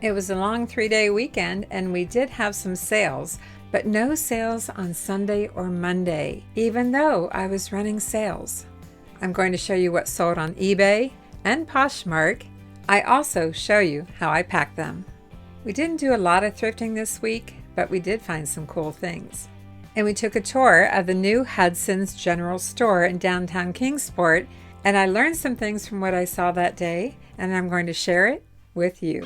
It was a long 3-day weekend and we did have some sales, but no sales on Sunday or Monday, even though I was running sales. I'm going to show you what sold on eBay and Poshmark. I also show you how I pack them. We didn't do a lot of thrifting this week, but we did find some cool things. And we took a tour of the new Hudson's General Store in downtown Kingsport, and I learned some things from what I saw that day, and I'm going to share it with you.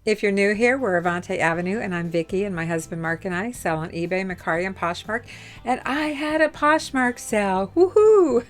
If you're new here, we're Avante Avenue, and I'm Vicki, and my husband Mark and I sell on eBay, Mercari, and Poshmark. And I had a Poshmark sale. Woohoo!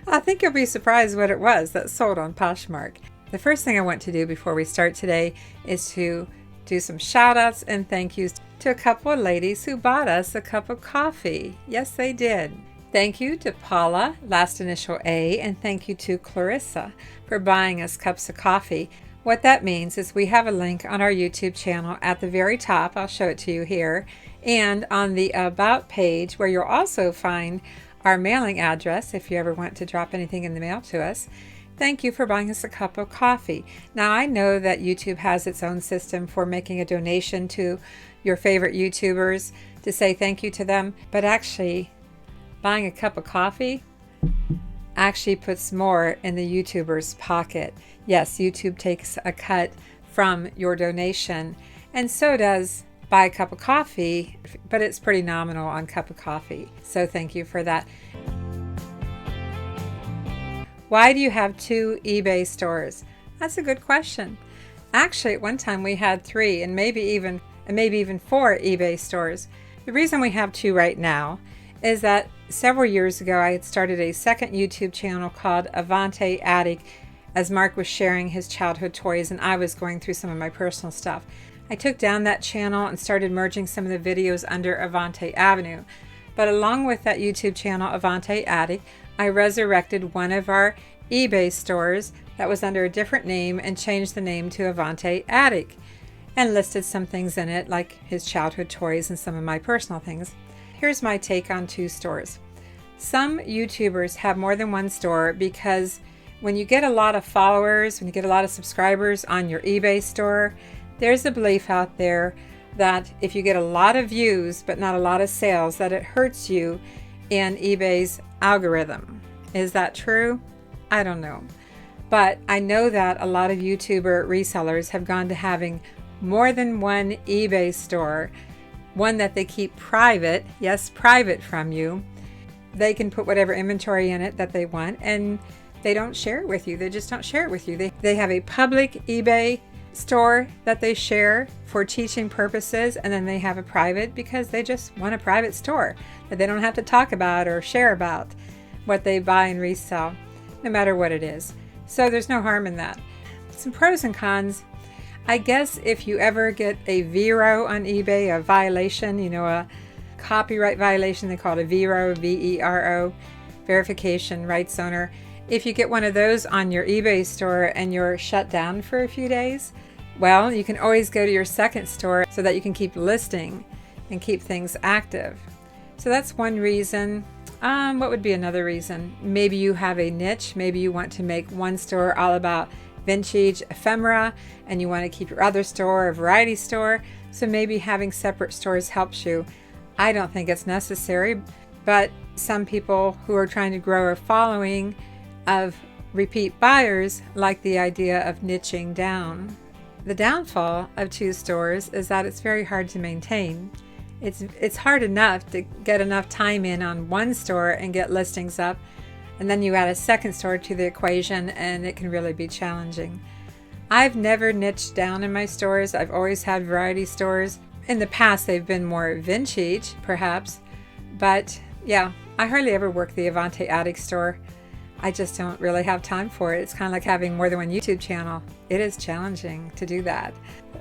I think you'll be surprised what it was that sold on Poshmark. The first thing I want to do before we start today is to do some shout outs and thank yous to a couple of ladies who bought us a cup of coffee. Yes, they did. Thank you to Paula, last initial A, and thank you to Clarissa for buying us cups of coffee. What that means is we have a link on our YouTube channel at the very top. I'll show it to you here. And on the About page, where you'll also find our mailing address if you ever want to drop anything in the mail to us. Thank you for buying us a cup of coffee. Now, I know that YouTube has its own system for making a donation to your favorite YouTubers to say thank you to them, but actually buying a cup of coffee actually puts more in the YouTuber's pocket. Yes, YouTube takes a cut from your donation, and so does buy a cup of coffee, but it's pretty nominal on cup of coffee. So thank you for that. Why do you have 2 eBay stores? That's a good question. Actually, at one time we had 3 and maybe even 4 eBay stores. The reason we have 2 right now is that several years ago I had started a second YouTube channel called Avante-Avenue as Mark was sharing his childhood toys and I was going through some of my personal stuff. I took down that channel and started merging some of the videos under Avante-Avenue. But along with that YouTube channel, Avante-Avenue, I resurrected one of our eBay stores that was under a different name and changed the name to Avante-Avenue and listed some things in it like his childhood toys and some of my personal things. Here's my take on 2 stores. Some YouTubers have more than one store because when you get a lot of followers, when you get a lot of subscribers on your eBay store, there's a belief out there that if you get a lot of views but not a lot of sales, that it hurts you in eBay's algorithm. Is that true? I don't know. But I know that a lot of YouTuber resellers have gone to having more than one eBay store, one that they keep private, yes, private from you. They can put whatever inventory in it that they want and they don't share it with you. They just don't share it with you. They have a public eBay store that they share for teaching purposes, and then they have a private because they just want a private store that they don't have to talk about or share about what they buy and resell, no matter what it is. So there's no harm in that. Some pros and cons. I guess if you ever get a VERO on eBay, a violation, a copyright violation, they call it a VERO, VERO, verification rights owner. If you get one of those on your eBay store and you're shut down for a few days, well, you can always go to your second store so that you can keep listing and keep things active. So that's one reason. What would be another reason? Maybe you have a niche. Maybe you want to make one store all about vintage ephemera and you want to keep your other store a variety store. So maybe having separate stores helps you. I don't think it's necessary, but some people who are trying to grow a following of repeat buyers like the idea of niching down. The downfall of 2 stores is that it's very hard to maintain. It's hard enough to get enough time in on one store and get listings up, and then you add a second store to the equation and it can really be challenging. I've never niched down in my stores. I've always had variety stores. In the past they've been more vintage perhaps, but yeah, I hardly ever work the Avante-Avenue store. I just don't really have time for it. It's kind of like having more than one YouTube channel. It is challenging to do that.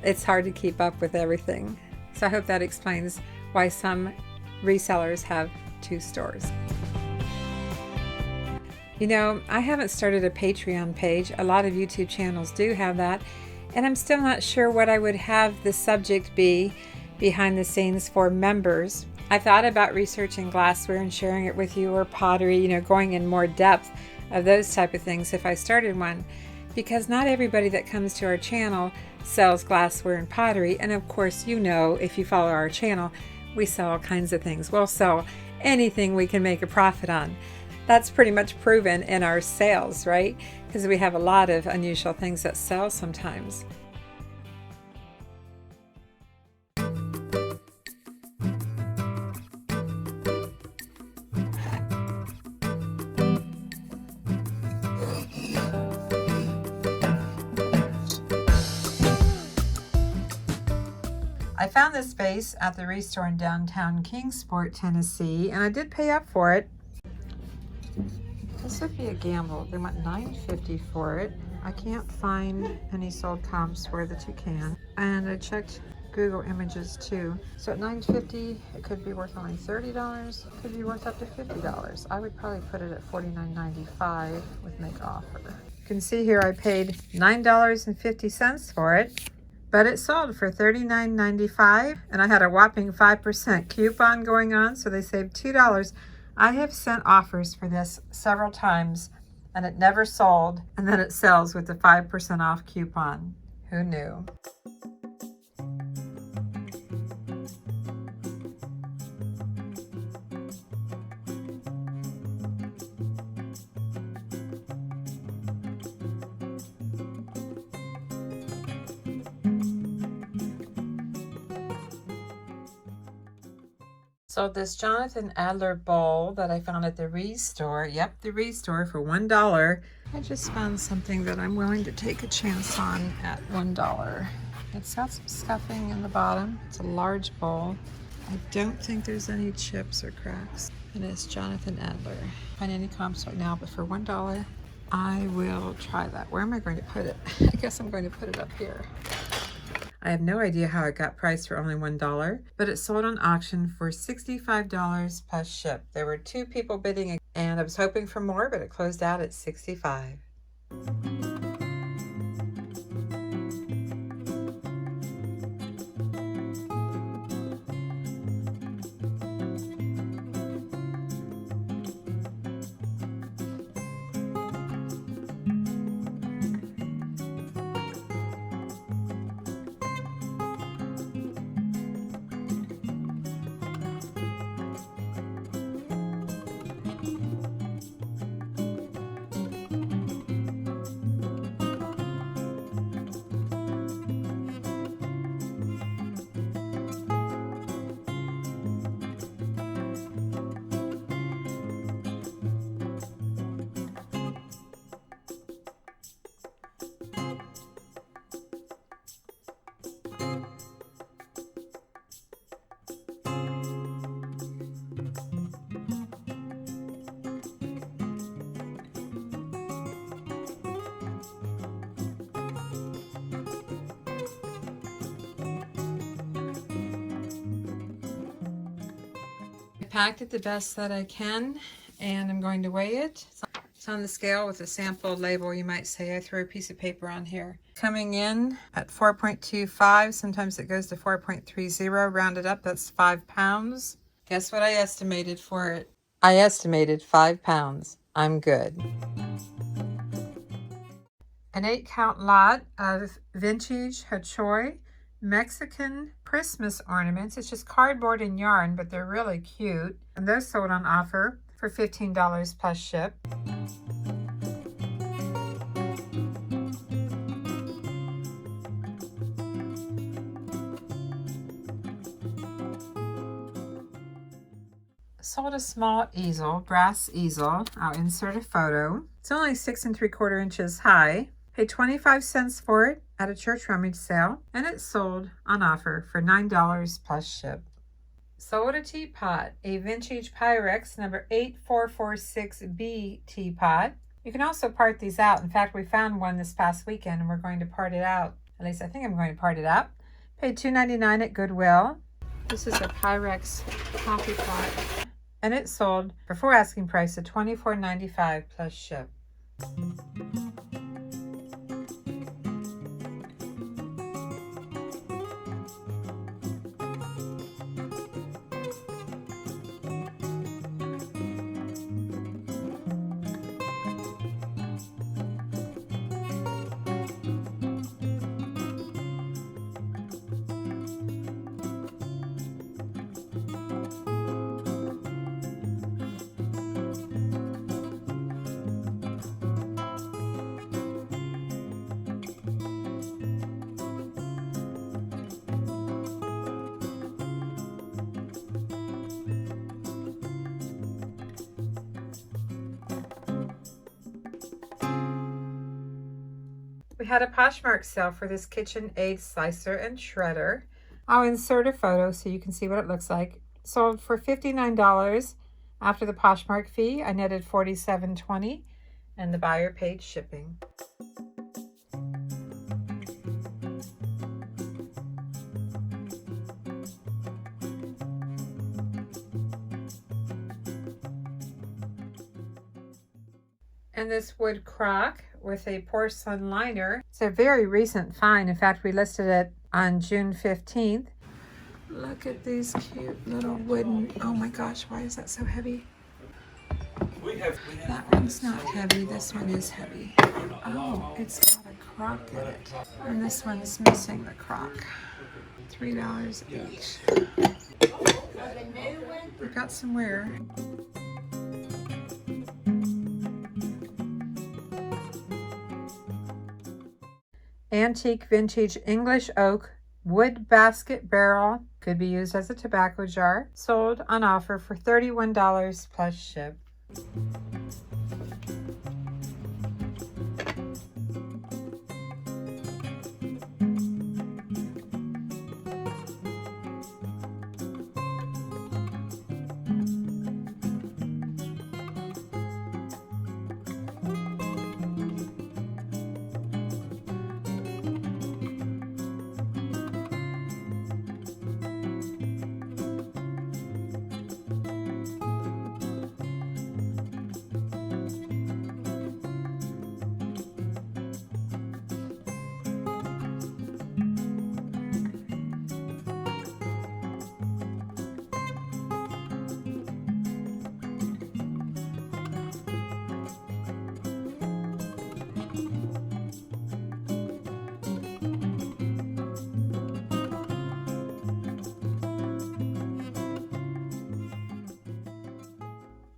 It's hard to keep up with everything. So I hope that explains why some resellers have 2 stores. I haven't started a Patreon page. A lot of YouTube channels do have that. And I'm still not sure what I would have the subject be behind the scenes for members. I thought about researching glassware and sharing it with you, or pottery, going in more depth of those type of things if I started one, because not everybody that comes to our channel sells glassware and pottery. And of course, if you follow our channel, we sell all kinds of things. We'll sell anything we can make a profit on. That's pretty much proven in our sales, right? Because we have a lot of unusual things that sell sometimes. I found this vase at the Restore in downtown Kingsport, Tennessee, and I did pay up for it. This would be a gamble. They want $9.50 for it. I can't find any sold comps where that you can. And I checked Google Images too. So at $9.50, it could be worth only $30. It could be worth up to $50. I would probably put it at $49.95 with make offer. You can see here I paid $9.50 for it. But it sold for $39.95, and I had a whopping 5% coupon going on, so they saved $2. I have sent offers for this several times, and it never sold, and then it sells with the 5% off coupon. Who knew? So this Jonathan Adler bowl that I found at the Restore, the Restore, for $1. I just found something that I'm willing to take a chance on at $1. It's got some scuffing in the bottom. It's a large bowl. I don't think there's any chips or cracks. And it's Jonathan Adler. I find any comps right now, but for $1, I will try that. Where am I going to put it? I guess I'm going to put it up here. I have no idea how it got priced for only $1, but it sold on auction for $65 plus ship. There were 2 people bidding, and I was hoping for more, but it closed out at $65. Packed it the best that I can, and I'm going to weigh it. It's on the scale with a sample label, you might say. I throw a piece of paper on here. Coming in at 4.25, sometimes it goes to 4.30, rounded up, that's 5 pounds. Guess what I estimated for it? I estimated 5 pounds. I'm good. An 8-count lot of vintage Hachoy Mexican Christmas ornaments. It's just cardboard and yarn, but they're really cute. And those sold on offer for $15 plus ship. Sold a small easel, brass easel. I'll insert a photo. It's only 6 3/4 inches high. Paid 25 cents for it at a church rummage sale, and it sold on offer for $9 plus ship. Sold a teapot, a vintage Pyrex number 8446B teapot. You can also part these out. In fact, we found one this past weekend, and we're going to part it out. At least I think I'm going to part it out. Paid $2.99 at Goodwill. This is a Pyrex coffee pot, and it sold for full asking price of $24.95 plus ship. had a Poshmark sale for this KitchenAid slicer and shredder. I'll insert a photo so you can see what it looks like. Sold for $59. After the Poshmark fee, I netted $47.20, and the buyer paid shipping. And this wood crock with a porcelain liner. It's a very recent find. In fact, we listed it on June 15th. Look at these cute little wooden, oh my gosh, why is that so heavy? That one's not heavy, this one is heavy. Oh, it's got a crock in it. And this one's missing the crock. $3 each. We've got some wear. Antique vintage English oak wood basket barrel, could be used as a tobacco jar. Sold on offer for $31 plus ship.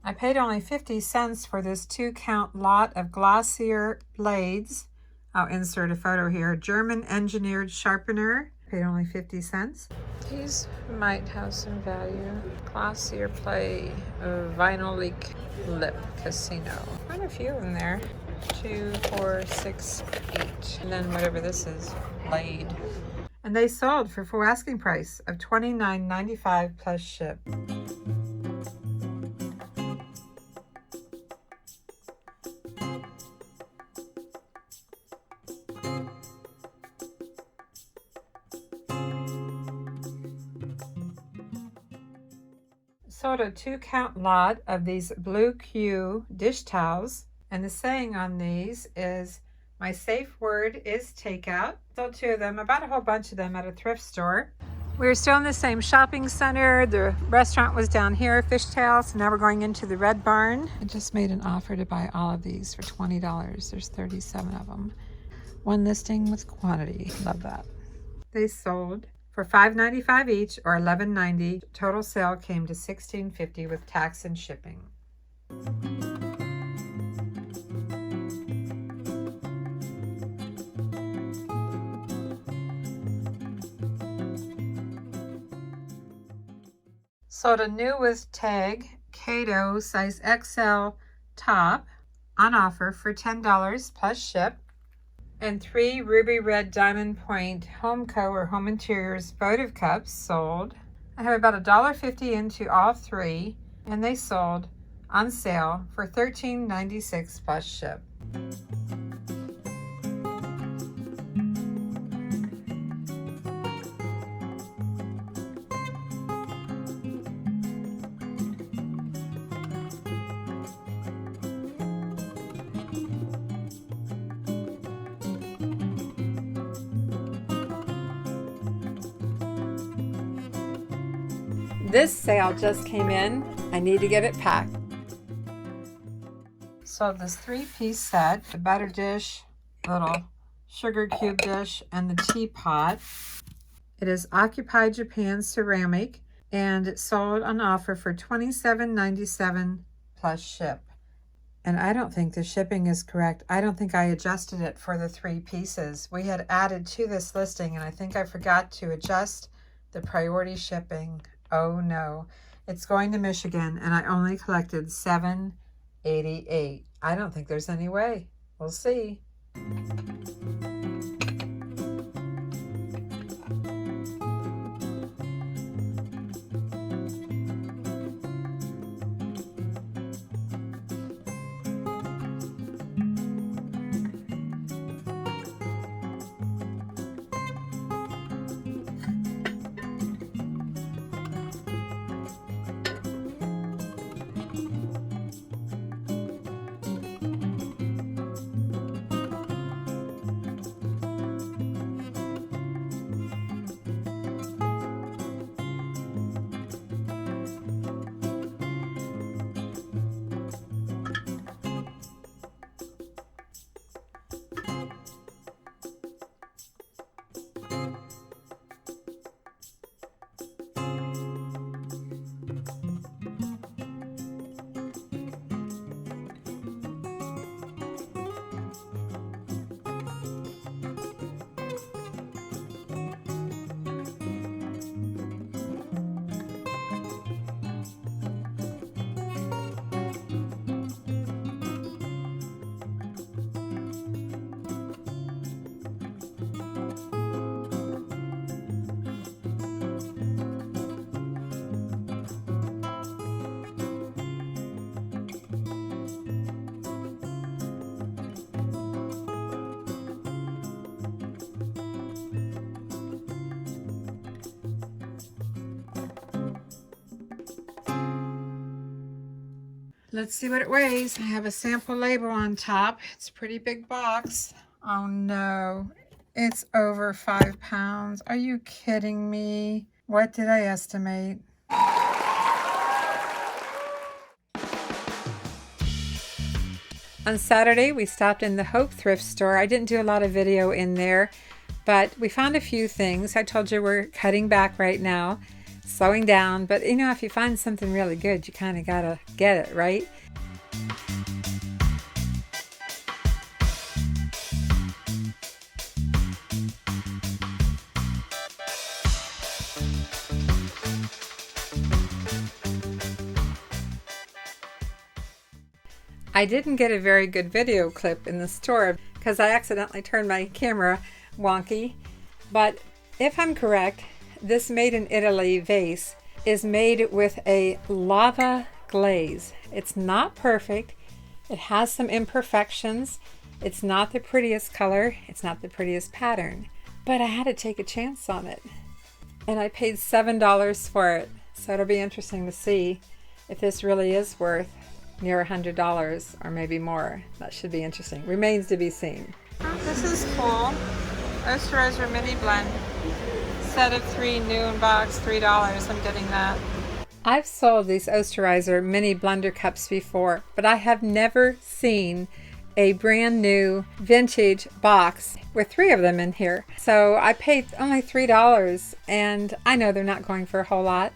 I paid only 50 cents for this 2-count lot of Glossier blades. I'll insert a photo here. German engineered sharpener. Paid only 50 cents. These might have some value. Glossier play, vinyl leak lip casino. Quite a few in there. 2, 4, 6 each. And then whatever this is, blade. And they sold for full asking price of $29.95 plus ship. Sold a 2-count lot of these Blue Q dish towels, and the saying on these is, "My safe word is takeout." Sold 2 of them, about a whole bunch of them at a thrift store. We're still in the same shopping center. The restaurant was down here, Fishtail, so now we're going into the Red Barn. I just made an offer to buy all of these for $20. There's 37 of them. One listing with quantity. Love that. They sold for $5.95 each, or $11.90. Total sale came to $16.50 with tax and shipping. Sold a new with tag Cato size XL top on offer for $10 plus ship. And 3 ruby red diamond point Homeco or Home Interiors votive cups sold. I have about $1.50 into all 3, and they sold on sale for $13.96 plus ship. This sale just came in. I need to get it packed. So this 3-piece set, the butter dish, little sugar cube dish, and the teapot. It is Occupy Japan ceramic, and it's sold on offer for $27.97 plus ship. And I don't think the shipping is correct. I don't think I adjusted it for the 3 pieces. We had added to this listing, and I think I forgot to adjust the priority shipping. Oh no, it's going to Michigan, and I only collected $7.88. I don't think there's any way. We'll see. Let's see what it weighs. I have a sample label on top. It's a pretty big box. Oh no, it's over 5 pounds. Are you kidding me? What did I estimate? On Saturday, we stopped in the Hope thrift store. I didn't do a lot of video in there, but we found a few things. I told you we're cutting back right now, slowing down, but you know, if you find something really good, you kind of gotta get it, right? I didn't get a very good video clip in the store because I accidentally turned my camera wonky, but if I'm correct, this made in Italy vase is made with a lava glaze. It's not perfect. It has some imperfections. It's not the prettiest color. It's not the prettiest pattern, but I had to take a chance on it. And I paid $7 for it. So it'll be interesting to see if this really is worth near $100 or maybe more. That should be interesting. Remains to be seen. Oh, this is cool. Osterizer mini blend. Set of 3, new in box, $3. I'm getting that. I've sold these Osterizer mini blender cups before, but I have never seen a brand new vintage box with 3 of them in here. So I paid only $3, and I know they're not going for a whole lot,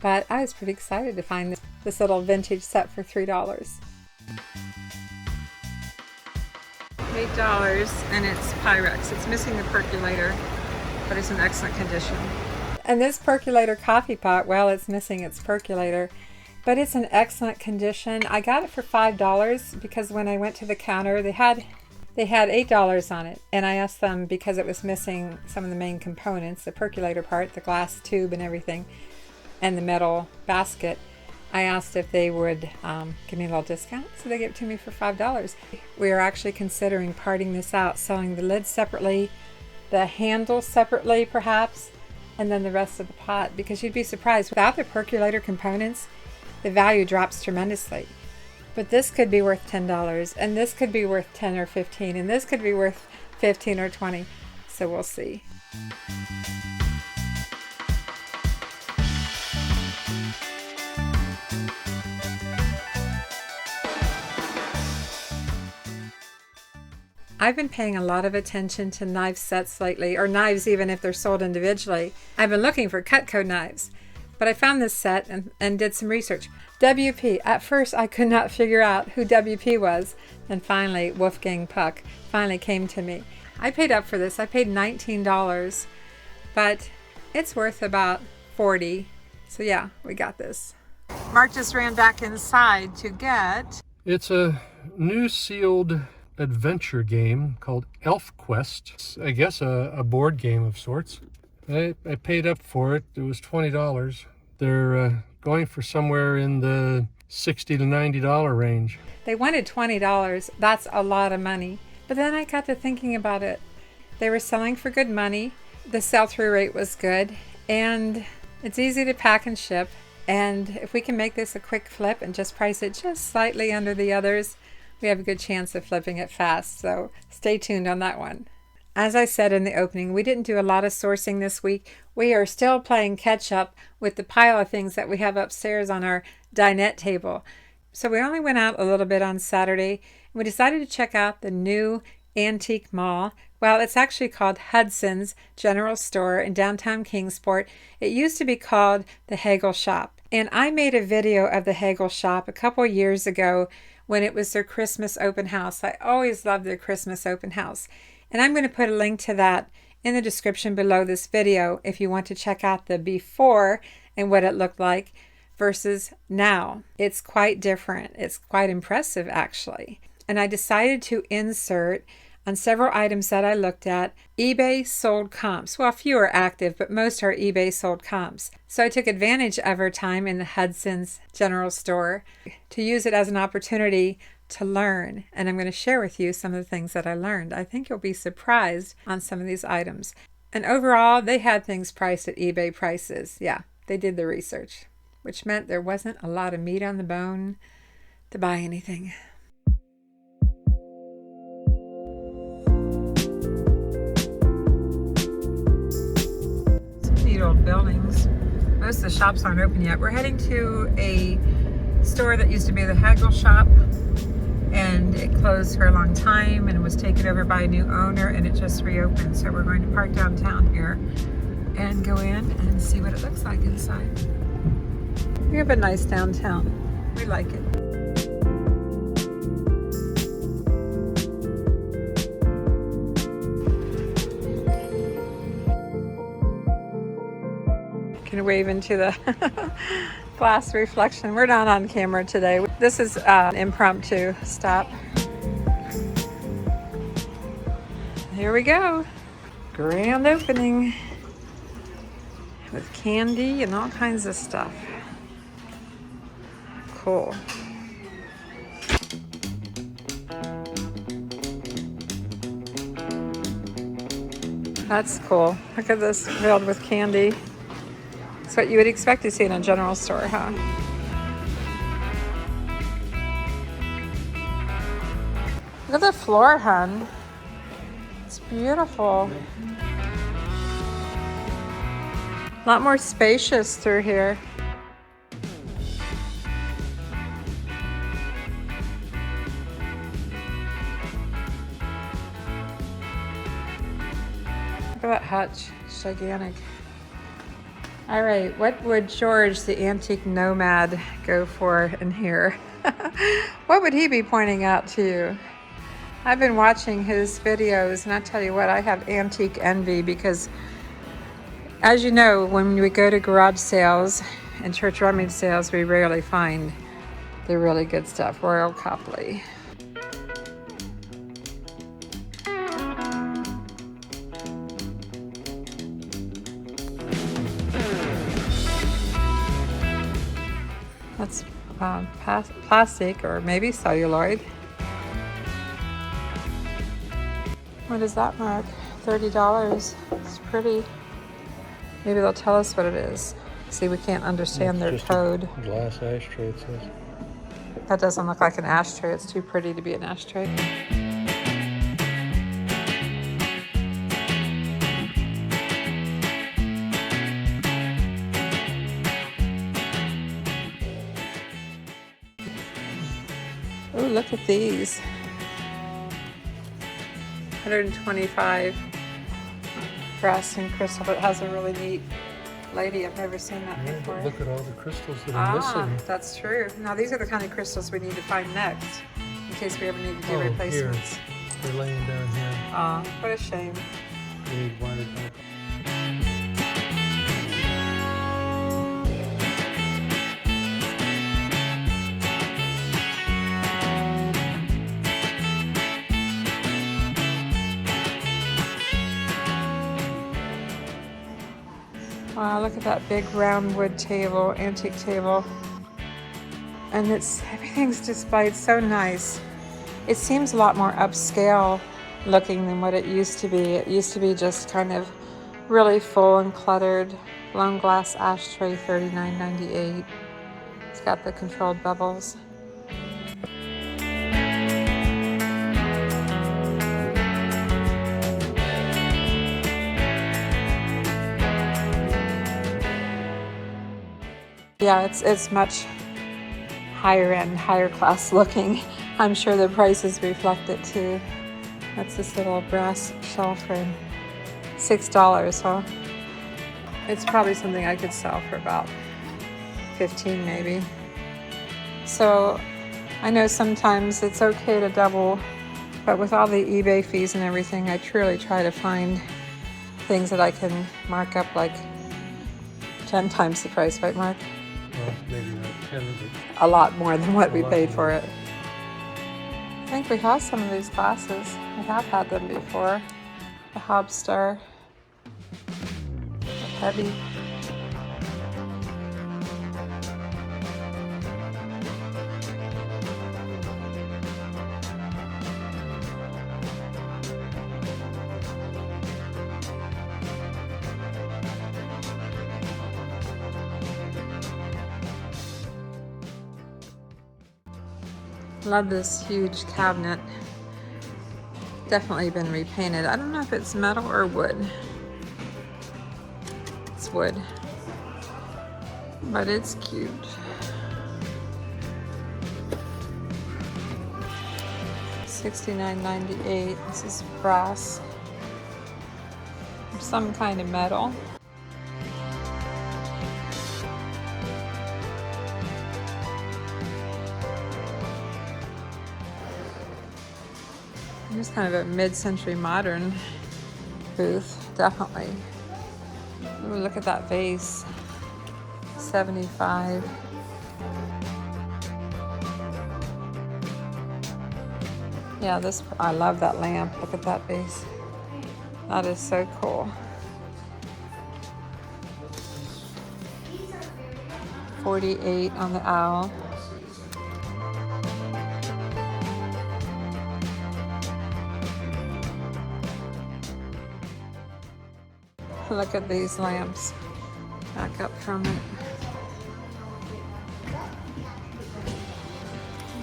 but I was pretty excited to find this little vintage set for $3. $8, and it's Pyrex. It's missing the percolator, but it's in excellent condition. And this percolator coffee pot, well, it's missing its percolator, but it's in excellent condition. I got it for $5 because when I went to the counter, they had $8 on it, and I asked them because it was missing some of the main components, the percolator part, the glass tube and everything, and the metal basket. I asked if they would give me a little discount, so they gave it to me for $5. We are actually considering parting this out, selling the lid separately, the handle separately perhaps, and then the rest of the pot, because you'd be surprised, without the percolator components, the value drops tremendously. But this could be worth $10, and this could be worth 10 or 15, and this could be worth 15 or 20, so we'll see. I've been paying a lot of attention to knife sets lately, or knives even if they're sold individually. I've been looking for Cutco knives, but I found this set and did some research. WP, at first I could not figure out who WP was, and finally Wolfgang Puck finally came to me. I paid up for this. I paid $19, but it's worth about $40. So yeah, we got this. Mark just ran back inside to get... It's a new sealed adventure game called ElfQuest. It's, I guess, a board game of sorts. I paid up for it. It was $20. They're going for somewhere in the $60 to $90 range. They wanted $20. That's a lot of money. But then I got to thinking about it. They were selling for good money. The sell-through rate was good. And it's easy to pack and ship. And if we can make this a quick flip and just price it just slightly under the others, we have a good chance of flipping it fast. So stay tuned on that one. As I said in the opening, we didn't do a lot of sourcing this week. We are still playing catch up with the pile of things that we have upstairs on our dinette table. So we only went out a little bit on Saturday. We decided to check out the new antique mall. Well, it's actually called Hudson's General Store in downtown Kingsport. It used to be called the Hagel Shop. And I made a video of the Hagel Shop a couple years ago when it was their Christmas open house. I always loved their Christmas open house. And I'm going to put a link to that in the description below this video if you want to check out the before and what it looked like versus now. It's quite different. It's quite impressive actually. And I decided to insert on several items that I looked at eBay sold comps. Well, few are active, but most are eBay sold comps. So I took advantage of our time in the Hudson's General Store to use it as an opportunity to learn. And I'm going to share with you some of the things that I learned. I think you'll be surprised on some of these items. And overall, they had things priced at eBay prices. Yeah, they did the research, which meant there wasn't a lot of meat on the bone. to buy anything. Some neat old buildings. Most of the shops aren't open yet. We're heading to a store that used to be the Haggle shop, and it closed for a long time and was taken over by a new owner, and it just reopened. So we're going to park downtown here and go in and see what it looks like inside. We have a nice downtown. We like it. Can wave into the glass reflection. We're not on camera today. This is an impromptu stop. Here we go. Grand opening with candy and all kinds of stuff. Cool. That's cool. Look at this filled with candy. It's what you would expect to see in a general store, huh? Look at the floor, hun. It's beautiful. A lot more spacious through here. Look at that hutch. It's gigantic. All right, what would George, the antique nomad, go for in here? What would he be pointing out to you? I've been watching his videos, and I tell you what, I have antique envy because, as you know, when we go to garage sales and church rummage sales, we rarely find the really good stuff. Royal Copley. That's plastic or maybe celluloid. What is that mark? $30. It's pretty. Maybe they'll tell us what it is. See, we can't understand their code. Glass ashtray, it says. That doesn't look like an ashtray. It's too pretty to be an ashtray. Oh, look at these. 125 brass and crystal, but it has a really neat lady. I've never seen that before. Look at all the crystals that are missing. That's true. Now these are the kind of crystals we need to find next, in case we ever need to do replacements. Here. They're laying down here. What a shame. Need wire back. Wow, look at that big round wood table, antique table. And everything's displayed so nice. It seems a lot more upscale looking than what it used to be. It used to be just kind of really full and cluttered. Blown glass ashtray, $39.98. It's got the controlled bubbles. Yeah, it's much higher end, higher class looking. I'm sure the prices reflect it too. That's this little brass shelf for $6, huh? It's probably something I could sell for about $15 maybe. So I know sometimes it's okay to double, but with all the eBay fees and everything, I truly try to find things that I can mark up like 10 times the price, right, Mark? Well, maybe not 10, but a lot more than what we paid for it. I think we have some of these glasses. We have had them before. The Hobstar. Heavy. Love this huge cabinet. Definitely been repainted. I don't know if it's metal or wood. It's wood, but it's cute. $69.98. This is brass. Some kind of metal. It's kind of a mid-century modern booth, definitely. Ooh, look at that vase. 75. Yeah, I love that lamp. Look at that vase. That is so cool. $48 on the owl. Look at these lamps. Back up from it.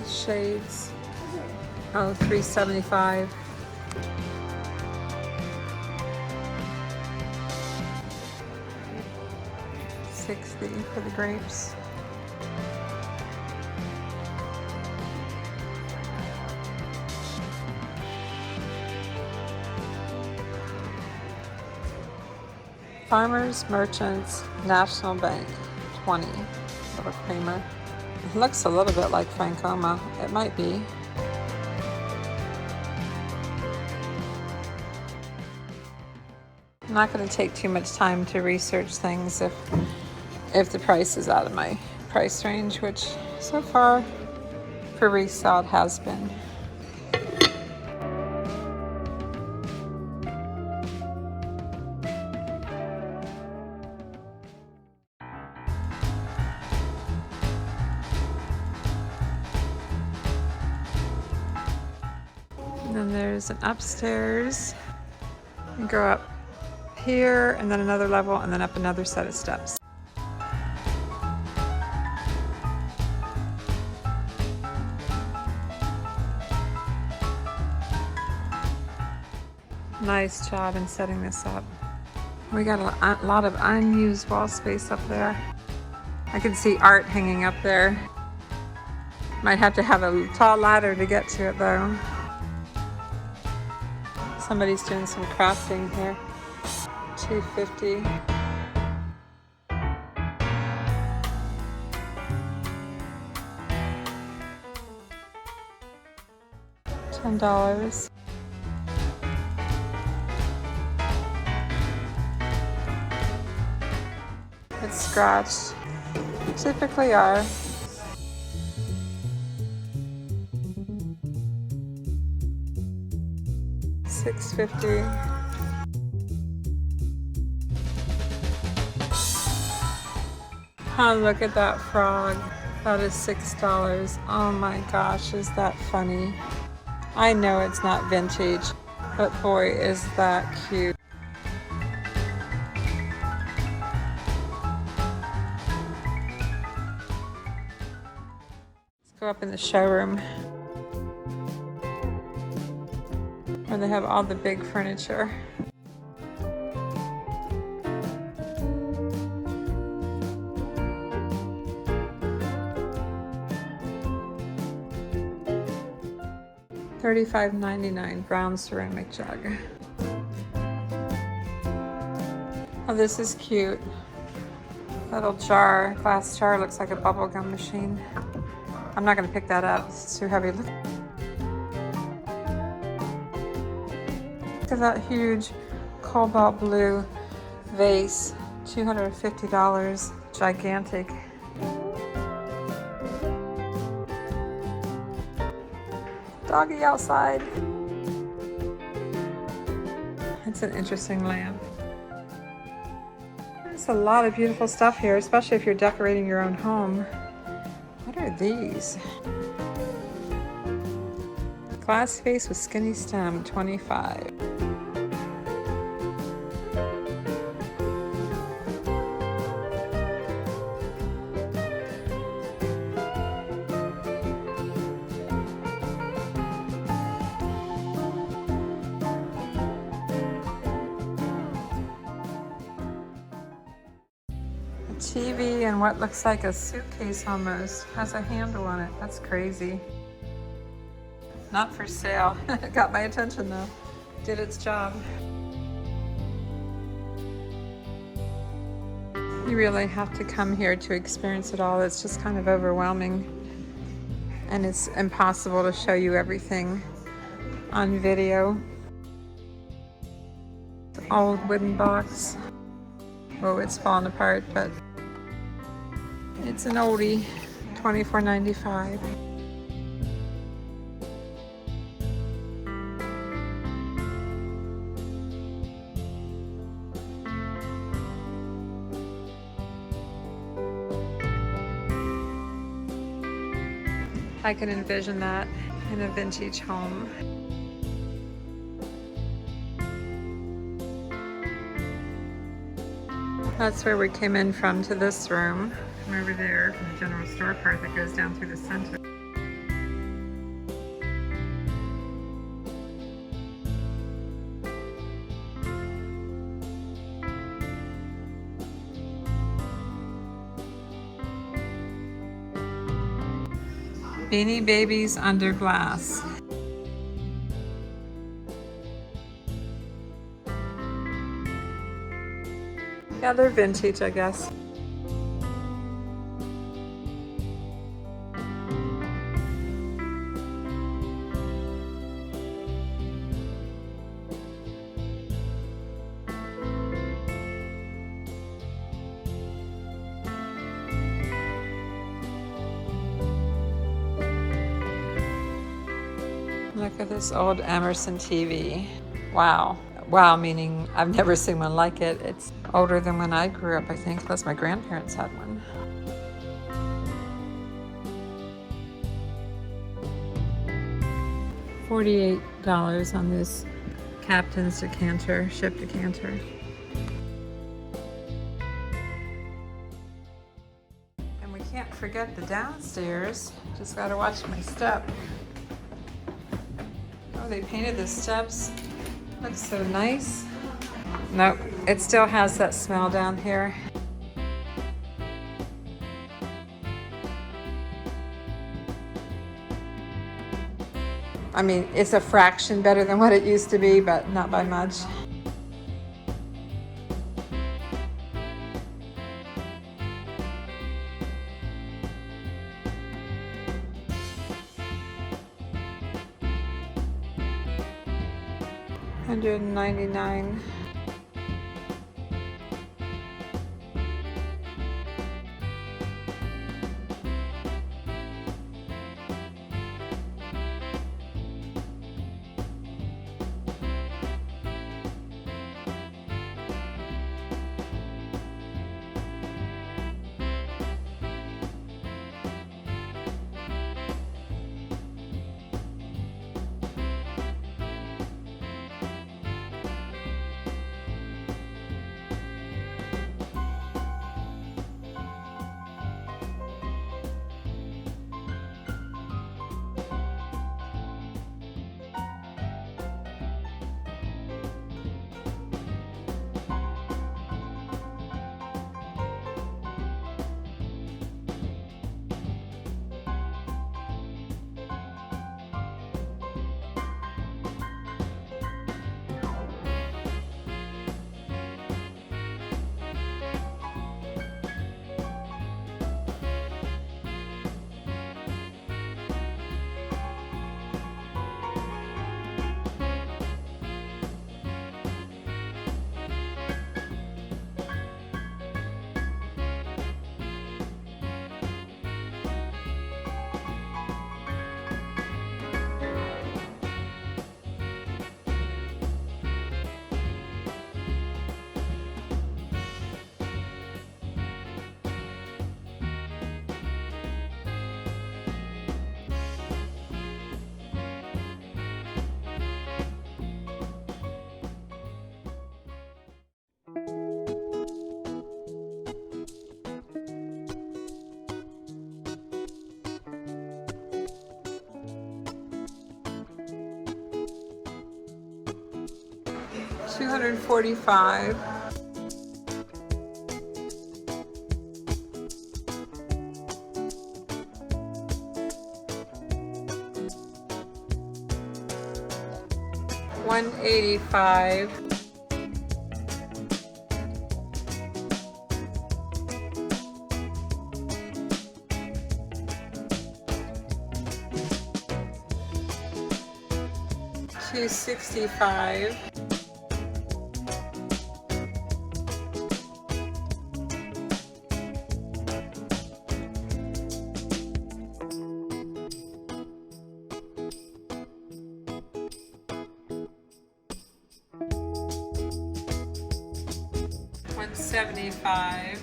Shades. Oh, $3.75. $60 for the grapes. Farmers Merchants National Bank, 20. Little creamer. It looks a little bit like Francoma. It might be. I'm not going to take too much time to research things if the price is out of my price range, which so far for resale it has been. And then there's an upstairs. You go up here and then another level and then up another set of steps. Nice job in setting this up. We got a lot of unused wall space up there. I can see art hanging up there. Might have to have a tall ladder to get to it though. Somebody's doing some crafting here. $2.50. $10. It's scratched. Typically are. $6.50. Oh, look at that frog. That is $6. Oh my gosh, is that funny? I know it's not vintage, but boy, is that cute. Let's go up in the showroom where they have all the big furniture. $35.99 brown ceramic jug. Oh, this is cute. Little jar, glass jar, looks like a bubblegum machine. I'm not gonna pick that up, it's too heavy. Look at that huge cobalt blue vase, $250, gigantic. Doggy outside. It's an interesting lamp. There's a lot of beautiful stuff here, especially if you're decorating your own home. What are these? Glass vase with skinny stem, $25. TV and what looks like a suitcase almost. Has a handle on it. That's crazy. Not for sale. It got my attention though. Did its job. You really have to come here to experience it all. It's just kind of overwhelming. And it's impossible to show you everything on video. Old wooden box. Oh, it's falling apart, but it's an oldie. $24.95. I can envision that in a vintage home. That's where we came in from to this room. From over there, from the general store part that goes down through the center. Beanie Babies under glass. Yeah, they're vintage, I guess. Look at this old Emerson TV. Wow. Wow, meaning I've never seen one like it. It's older than when I grew up, I think, unless my grandparents had one. $48 on this Captain's decanter, ship decanter. And we can't forget the downstairs. Just gotta watch my step. Oh, they painted the steps. Looks so nice. Nope, it still has that smell down here. I mean, it's a fraction better than what it used to be, but not by much. $199. $245. 185. $265. $175.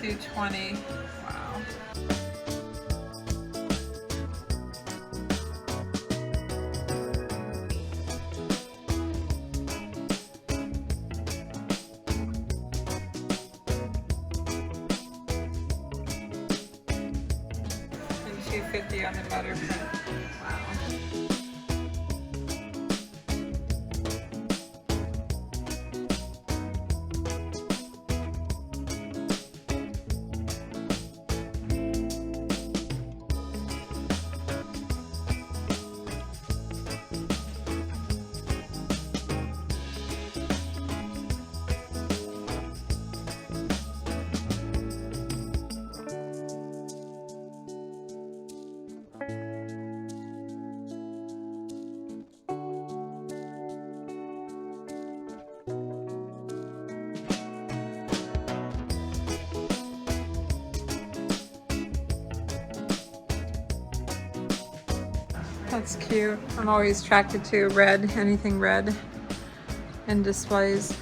$220. Wow. And $250 on the butter print. Wow. That's cute. I'm always attracted to red, anything red in displays.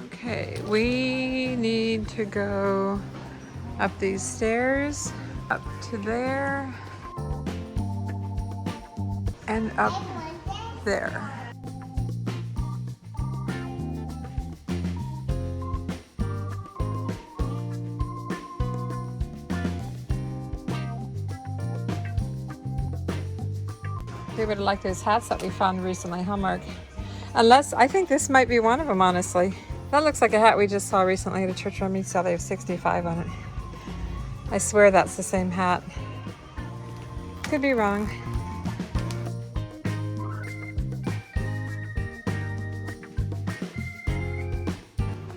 Okay, we need to go up these stairs, up to there, and up there. They would like those hats that we found recently, huh, Mark? Unless, I think this might be one of them, honestly. That looks like a hat we just saw recently at a church around me. Saw they have 65 on it. I swear that's the same hat. Could be wrong.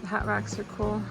The hat racks are cool.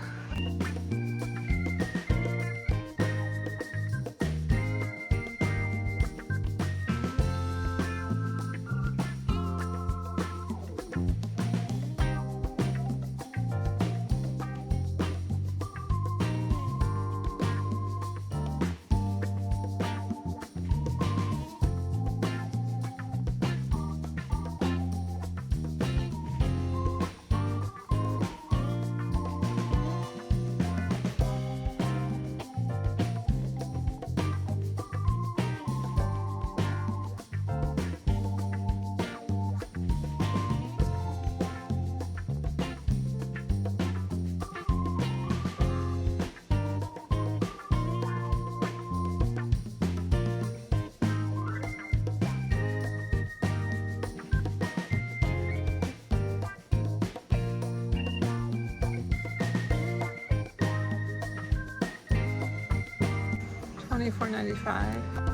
$24.95.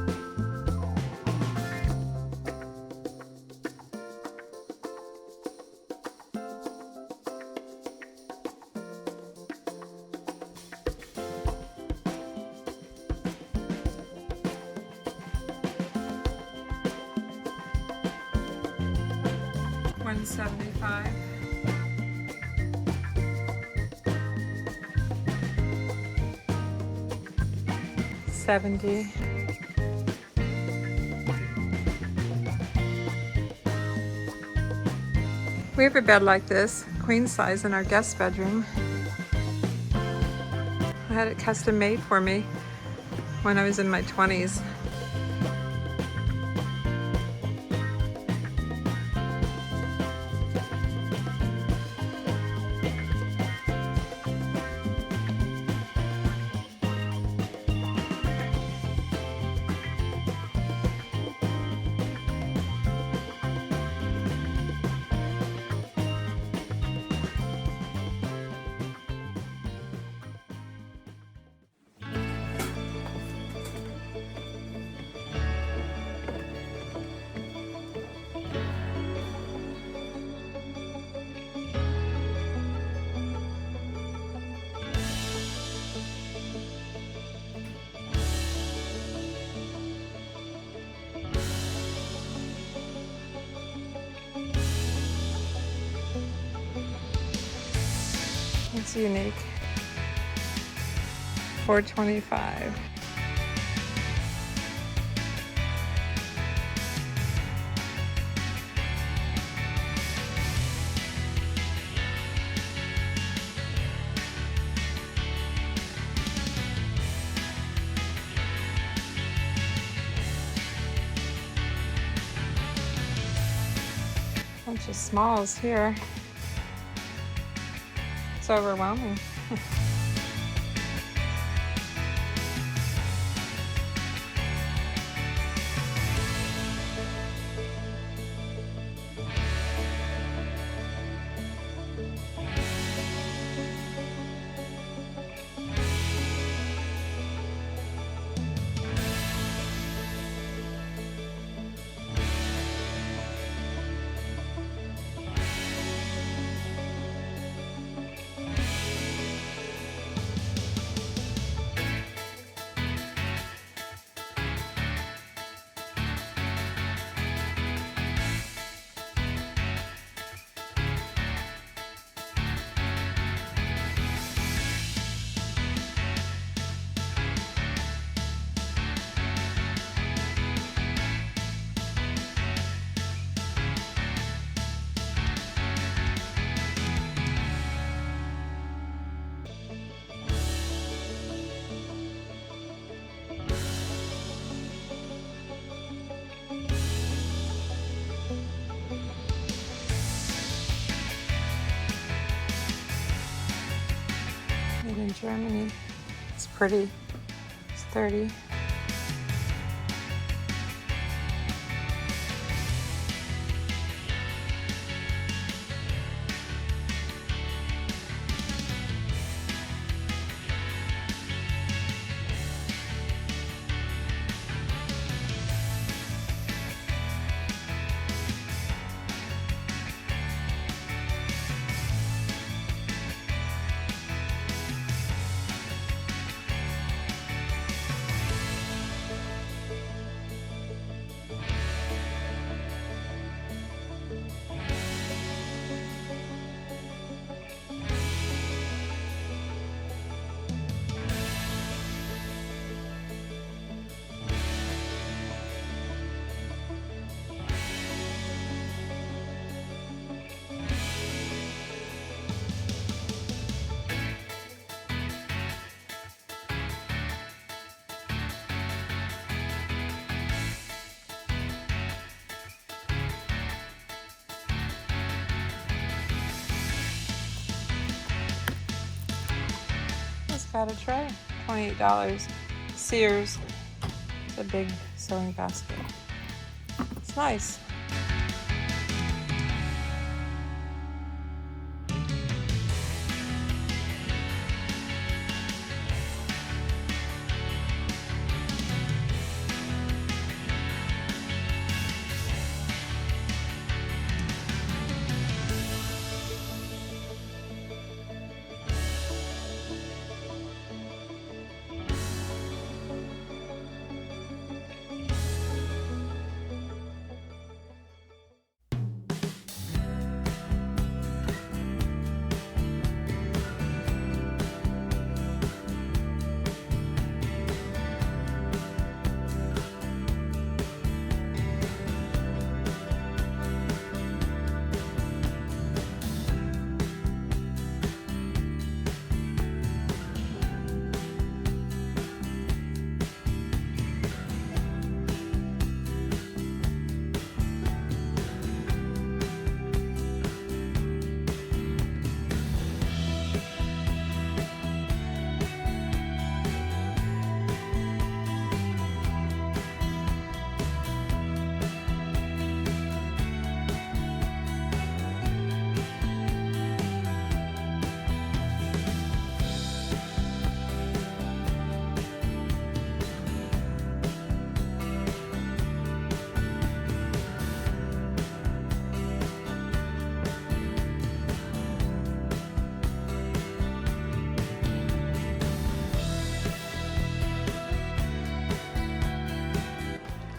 $175. $70. We have a bed like this, queen size, in our guest bedroom. I had it custom made for me when I was in my 20s. It's unique. $4.25. Bunch of smalls here. It's overwhelming. Made in Germany. It's pretty. It's 30. Got a tray, $28. Sears, it's a big sewing basket. It's nice.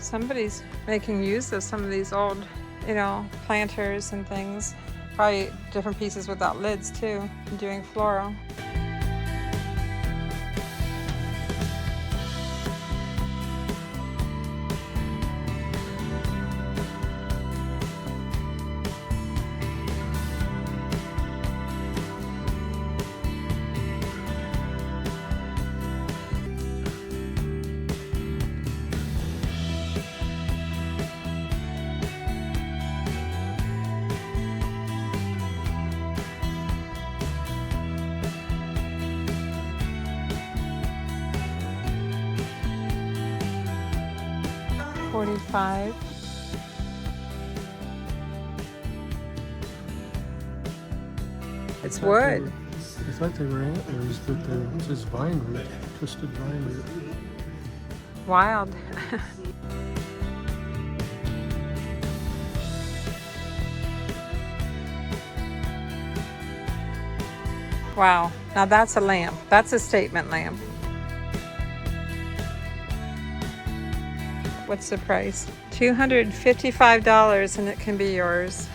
Somebody's making use of some of these old, planters and things. Probably different pieces without lids too, doing floral. $45. It's wood. I thought they were antlers, but they're just vine root, twisted vine root. Wild. Wow, now that's a lamp. That's a statement lamp. What's the price? $255 and it can be yours.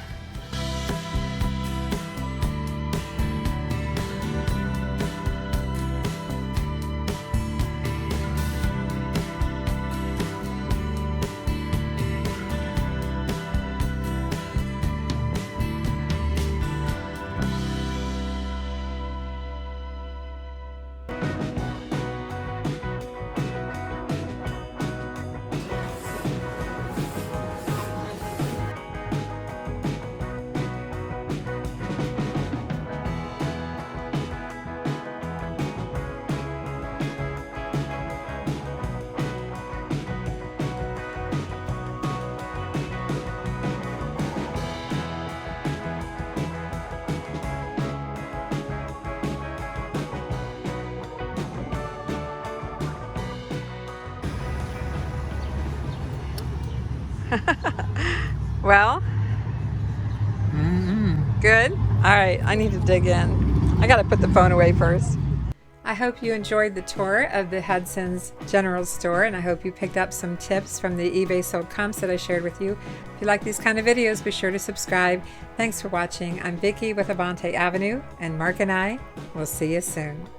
Well, good. All right, I need to dig in. I got to put the phone away first. I hope you enjoyed the tour of the Hudson's General Store, and I hope you picked up some tips from the eBay sold comps that I shared with you. If you like these kind of videos, be sure to subscribe. Thanks for watching. I'm Vicki with Avante Avenue, and Mark and I will see you soon.